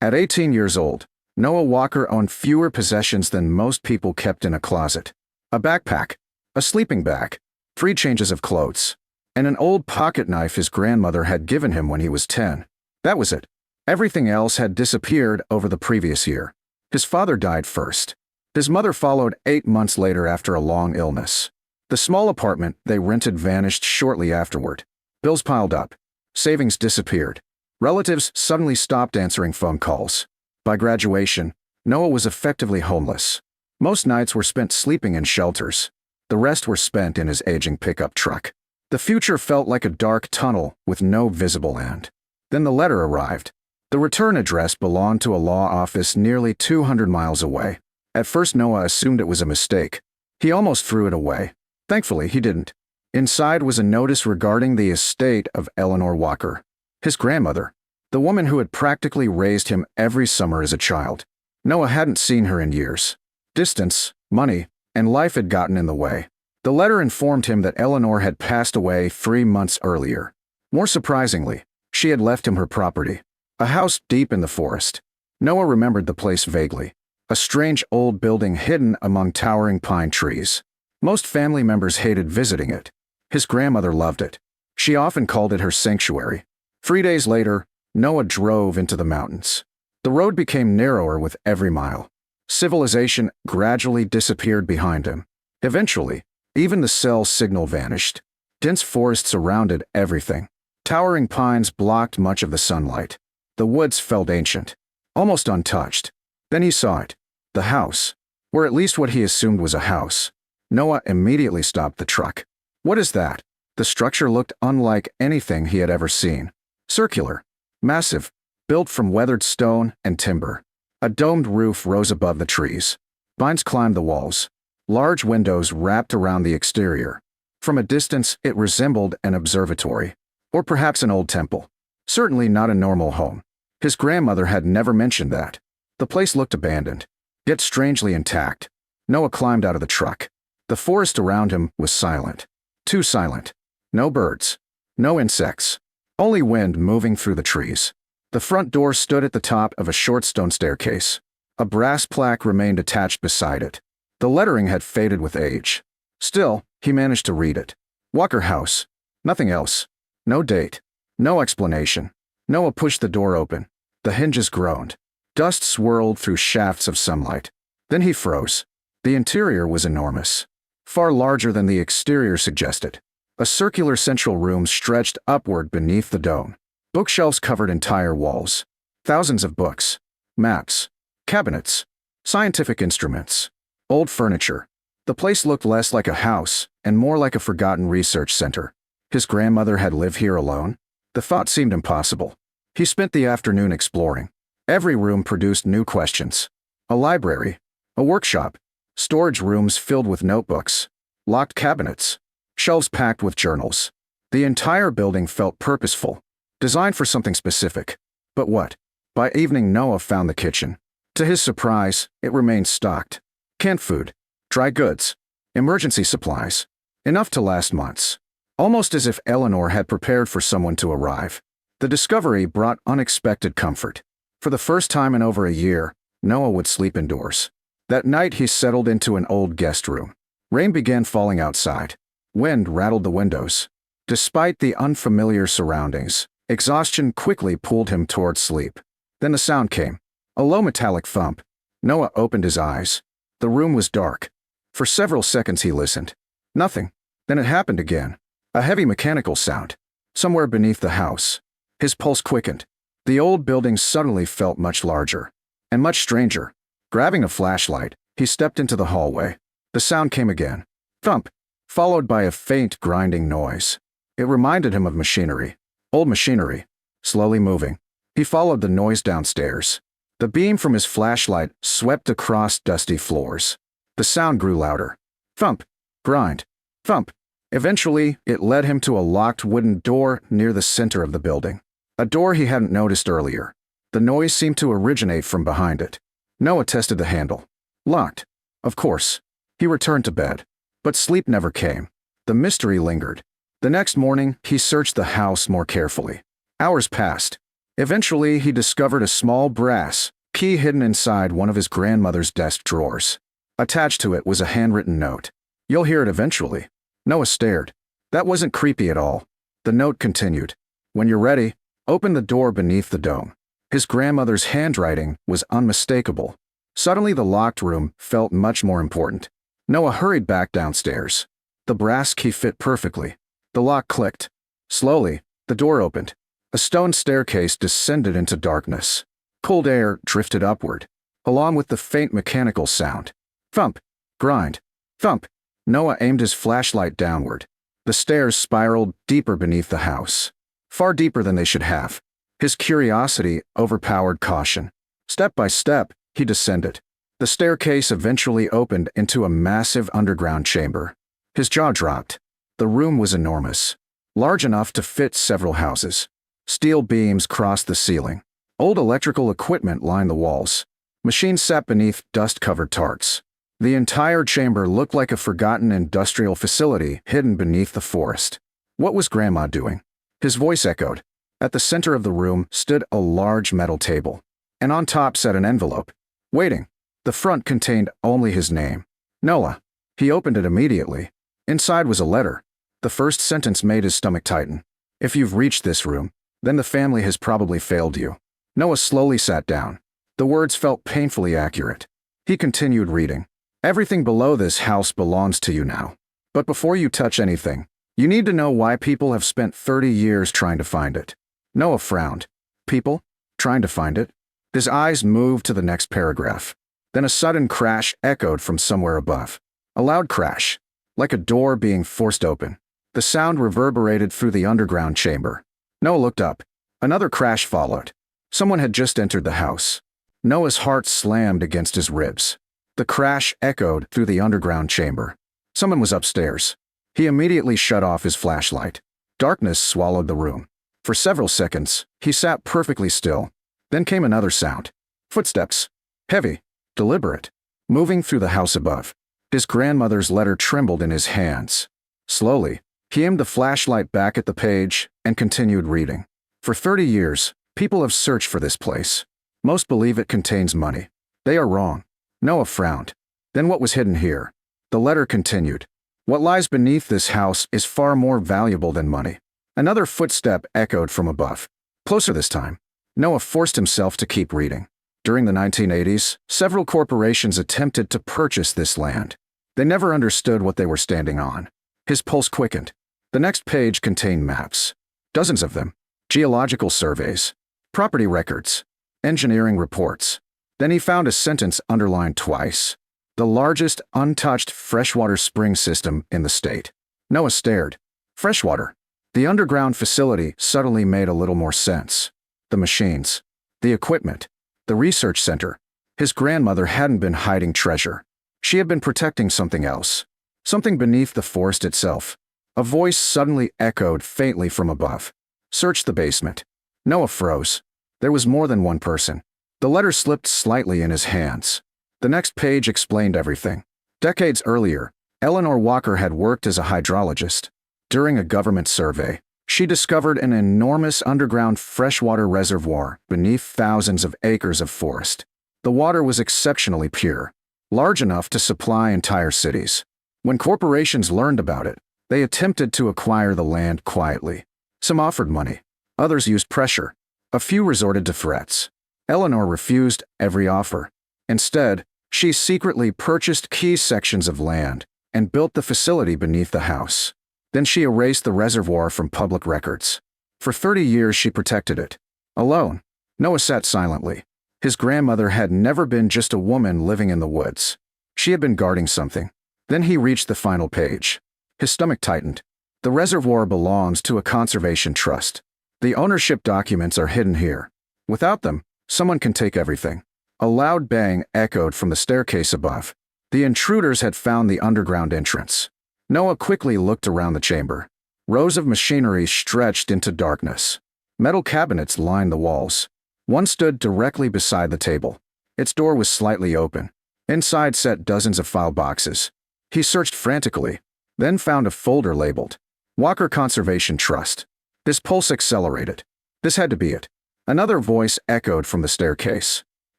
At 18 years old, Noah Walker owned fewer possessions than most people kept in a closet. A backpack, a sleeping bag, 3 changes of clothes, and an old pocket knife his grandmother had given him when he was 10. That was it. Everything else had disappeared over the previous year. His father died first. His mother followed 8 months later after a long illness. The small apartment they rented vanished shortly afterward. Bills piled up. Savings disappeared. Relatives suddenly stopped answering phone calls. By graduation, Noah was effectively homeless. Most nights were spent sleeping in shelters. The rest were spent in his aging pickup truck. The future felt like a dark tunnel with no visible end. Then the letter arrived. The return address belonged to a law office nearly 200 miles away. At first, Noah assumed it was a mistake. He almost threw it away. Thankfully, he didn't. Inside was a notice regarding the estate of Eleanor Walker, his grandmother, the woman who had practically raised him every summer as a child. Noah hadn't seen her in years. Distance, money, and life had gotten in the way. The letter informed him that Eleanor had passed away 3 months earlier. More surprisingly, she had left him her property, a house deep in the forest. Noah remembered the place vaguely, a strange old building hidden among towering pine trees. Most family members hated visiting it. His grandmother loved it. She often called it her sanctuary. 3 days later, Noah drove into the mountains. The road became narrower with every mile. Civilization gradually disappeared behind him. Eventually, even the cell signal vanished. Dense forests surrounded everything. Towering pines blocked much of the sunlight. The woods felt ancient, almost untouched. Then he saw it. The house, or at least what he assumed was a house. Noah immediately stopped the truck. What is that? The structure looked unlike anything he had ever seen. Circular, massive, built from weathered stone and timber. A domed roof rose above the trees. Vines climbed the walls. Large windows wrapped around the exterior. From a distance, it resembled an observatory, or perhaps an old temple. Certainly not a normal home. His grandmother had never mentioned that. The place looked abandoned, yet strangely intact. Noah climbed out of the truck. The forest around him was silent. Too silent. No birds. No insects. Only wind moving through the trees. The front door stood at the top of a short stone staircase. A brass plaque remained attached beside it. The lettering had faded with age. Still, he managed to read it. Walker House. Nothing else. No date. No explanation. Noah pushed the door open. The hinges groaned. Dust swirled through shafts of sunlight. Then he froze. The interior was enormous. Far larger than the exterior suggested. A circular central room stretched upward beneath the dome. Bookshelves covered entire walls. Thousands of books. Maps. Cabinets. Scientific instruments. Old furniture. The place looked less like a house and more like a forgotten research center. His grandmother had lived here alone? The thought seemed impossible. He spent the afternoon exploring. Every room produced new questions. A library. A workshop. Storage rooms filled with notebooks. Locked cabinets. Shelves packed with journals. The entire building felt purposeful, designed for something specific. But what? By evening, Noah found the kitchen. To his surprise, it remained stocked. Canned food, dry goods, emergency supplies. Enough to last months. Almost as if Eleanor had prepared for someone to arrive. The discovery brought unexpected comfort. For the first time in over a year, Noah would sleep indoors. That night he settled into an old guest room. Rain began falling outside. Wind rattled the windows. Despite the unfamiliar surroundings, exhaustion quickly pulled him toward sleep. Then the sound came. A low metallic thump. Noah opened his eyes. The room was dark. For several seconds he listened. Nothing. Then it happened again. A heavy mechanical sound. Somewhere beneath the house. His pulse quickened. The old building suddenly felt much larger. And much stranger. Grabbing a flashlight, he stepped into the hallway. The sound came again. Thump. Followed by a faint grinding noise. It reminded him of machinery. Old machinery. Slowly moving. He followed the noise downstairs. The beam from his flashlight swept across dusty floors. The sound grew louder. Thump. Grind. Thump. Eventually, it led him to a locked wooden door near the center of the building. A door he hadn't noticed earlier. The noise seemed to originate from behind it. Noah tested the handle. Locked. Of course. He returned to bed. But sleep never came. The mystery lingered. The next morning, he searched the house more carefully. Hours passed. Eventually, he discovered a small brass key hidden inside one of his grandmother's desk drawers. Attached to it was a handwritten note. "You'll hear it eventually." Noah stared. That wasn't creepy at all. The note continued. "When you're ready, open the door beneath the dome." His grandmother's handwriting was unmistakable. Suddenly, the locked room felt much more important. Noah hurried back downstairs. The brass key fit perfectly. The lock clicked. Slowly, the door opened. A stone staircase descended into darkness. Cold air drifted upward, along with the faint mechanical sound. Thump, grind, thump. Noah aimed his flashlight downward. The stairs spiraled deeper beneath the house. Far deeper than they should have. His curiosity overpowered caution. Step by step, he descended. The staircase eventually opened into a massive underground chamber. His jaw dropped. The room was enormous, large enough to fit several houses. Steel beams crossed the ceiling. Old electrical equipment lined the walls. Machines sat beneath dust-covered tarts. The entire chamber looked like a forgotten industrial facility hidden beneath the forest. What was Grandma doing? His voice echoed. At the center of the room stood a large metal table, and on top sat an envelope. Waiting. The front contained only his name. Noah. He opened it immediately. Inside was a letter. The first sentence made his stomach tighten. "If you've reached this room, then the family has probably failed you." Noah slowly sat down. The words felt painfully accurate. He continued reading. "Everything below this house belongs to you now. But before you touch anything, you need to know why people have spent 30 years trying to find it." Noah frowned. People? Trying to find it? His eyes moved to the next paragraph. Then a sudden crash echoed from somewhere above. A loud crash, like a door being forced open. The sound reverberated through the underground chamber. Noah looked up. Another crash followed. Someone had just entered the house. Noah's heart slammed against his ribs. The crash echoed through the underground chamber. Someone was upstairs. He immediately shut off his flashlight. Darkness swallowed the room. For several seconds, he sat perfectly still. Then came another sound. Footsteps. Heavy, deliberate, moving through the house above. His grandmother's letter trembled in his hands. Slowly, he aimed the flashlight back at the page and continued reading. For 30 years, people have searched for this place. Most believe it contains money. They are wrong. Noah frowned. Then what was hidden here? The letter continued. What lies beneath this house is far more valuable than money. Another footstep echoed from above. Closer this time. Noah forced himself to keep reading. During the 1980s, several corporations attempted to purchase this land. They never understood what they were standing on. His pulse quickened. The next page contained maps. Dozens of them. Geological surveys. Property records. Engineering reports. Then he found a sentence underlined twice. The largest untouched freshwater spring system in the state. Noah stared. Freshwater. The underground facility suddenly made a little more sense. The machines. The equipment. The research center. His grandmother hadn't been hiding treasure. She had been protecting something else. Something beneath the forest itself. A voice suddenly echoed faintly from above. Search the basement. Noah froze. There was more than one person. The letter slipped slightly in his hands. The next page explained everything. Decades earlier, Eleanor Walker had worked as a hydrologist. During a government survey, she discovered an enormous underground freshwater reservoir beneath thousands of acres of forest. The water was exceptionally pure, large enough to supply entire cities. When corporations learned about it, they attempted to acquire the land quietly. Some offered money. Others used pressure. A few resorted to threats. Eleanor refused every offer. Instead, she secretly purchased key sections of land and built the facility beneath the house. Then she erased the reservoir from public records. For 30 years she protected it. Alone, Noah sat silently. His grandmother had never been just a woman living in the woods. She had been guarding something. Then he reached the final page. His stomach tightened. The reservoir belongs to a conservation trust. The ownership documents are hidden here. Without them, someone can take everything. A loud bang echoed from the staircase above. The intruders had found the underground entrance. Noah quickly looked around the chamber. Rows of machinery stretched into darkness. Metal cabinets lined the walls. One stood directly beside the table. Its door was slightly open. Inside sat dozens of file boxes. He searched frantically, then found a folder labeled Walker Conservation Trust. His pulse accelerated. This had to be it. Another voice echoed from the staircase.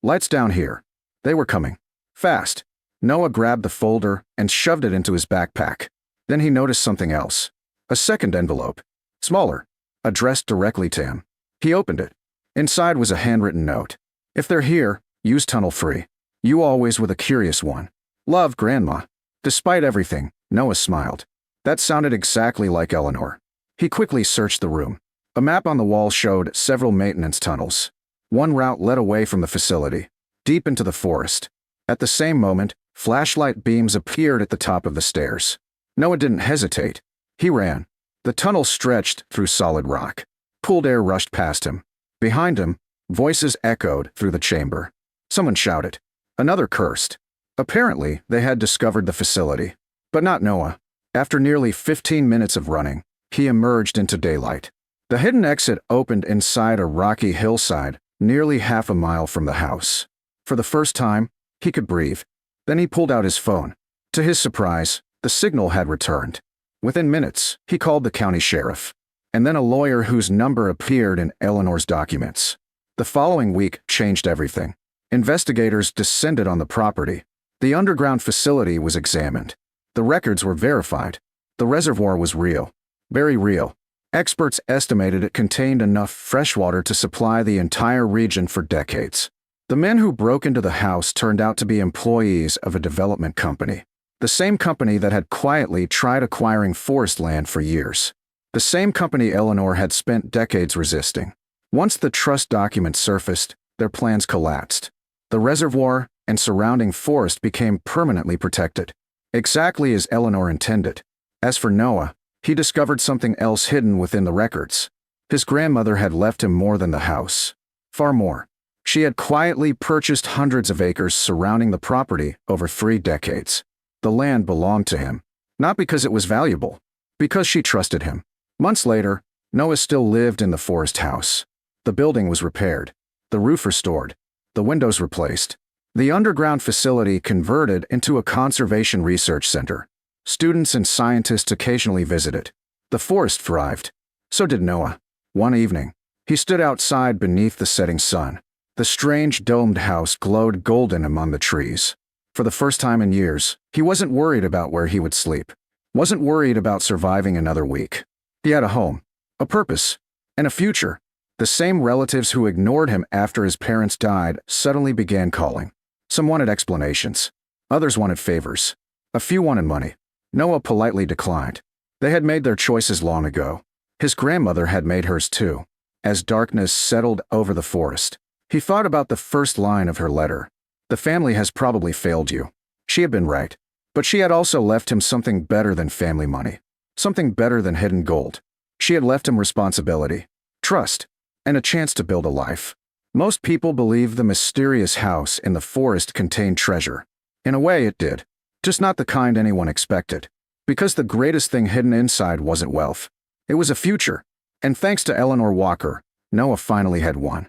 Lights down here. They were coming. Fast. Noah grabbed the folder and shoved it into his backpack. Then he noticed something else. A second envelope. Smaller. Addressed directly to him. He opened it. Inside was a handwritten note. If they're here, use tunnel free. You always were the curious one. Love, Grandma. Despite everything, Noah smiled. That sounded exactly like Eleanor. He quickly searched the room. A map on the wall showed several maintenance tunnels. One route led away from the facility, deep into the forest. At the same moment, flashlight beams appeared at the top of the stairs. Noah didn't hesitate. He ran. The tunnel stretched through solid rock. Cooled air rushed past him. Behind him, voices echoed through the chamber. Someone shouted. Another cursed. Apparently, they had discovered the facility. But not Noah. After nearly 15 minutes of running, he emerged into daylight. The hidden exit opened inside a rocky hillside, nearly half a mile from the house. For the first time, he could breathe. Then he pulled out his phone. To his surprise, the signal had returned. Within minutes, he called the county sheriff, and then a lawyer whose number appeared in Eleanor's documents. The following week changed everything. Investigators descended on the property. The underground facility was examined. The records were verified. The reservoir was real. Very real. Experts estimated it contained enough fresh water to supply the entire region for decades. The men who broke into the house turned out to be employees of a development company. The same company that had quietly tried acquiring forest land for years. The same company Eleanor had spent decades resisting. Once the trust documents surfaced, their plans collapsed. The reservoir and surrounding forest became permanently protected, exactly as Eleanor intended. As for Noah, he discovered something else hidden within the records. His grandmother had left him more than the house. Far more. She had quietly purchased hundreds of acres surrounding the property over 3 decades. The land belonged to him, not because it was valuable, because she trusted him. Months later, Noah still lived in the forest house. The building was repaired, the roof restored, the windows replaced. The underground facility converted into a conservation research center. Students and scientists occasionally visited. The forest thrived. So did Noah. One evening, he stood outside beneath the setting sun. The strange domed house glowed golden among the trees. For the first time in years, he wasn't worried about where he would sleep. Wasn't worried about surviving another week. He had a home, a purpose, and a future. The same relatives who ignored him after his parents died suddenly began calling. Some wanted explanations. Others wanted favors. A few wanted money. Noah politely declined. They had made their choices long ago. His grandmother had made hers too. As darkness settled over the forest, he thought about the first line of her letter. The family has probably failed you. She had been right. But she had also left him something better than family money. Something better than hidden gold. She had left him responsibility, trust, and a chance to build a life. Most people believe the mysterious house in the forest contained treasure. In a way it did. Just not the kind anyone expected. Because the greatest thing hidden inside wasn't wealth. It was a future. And thanks to Eleanor Walker, Noah finally had one.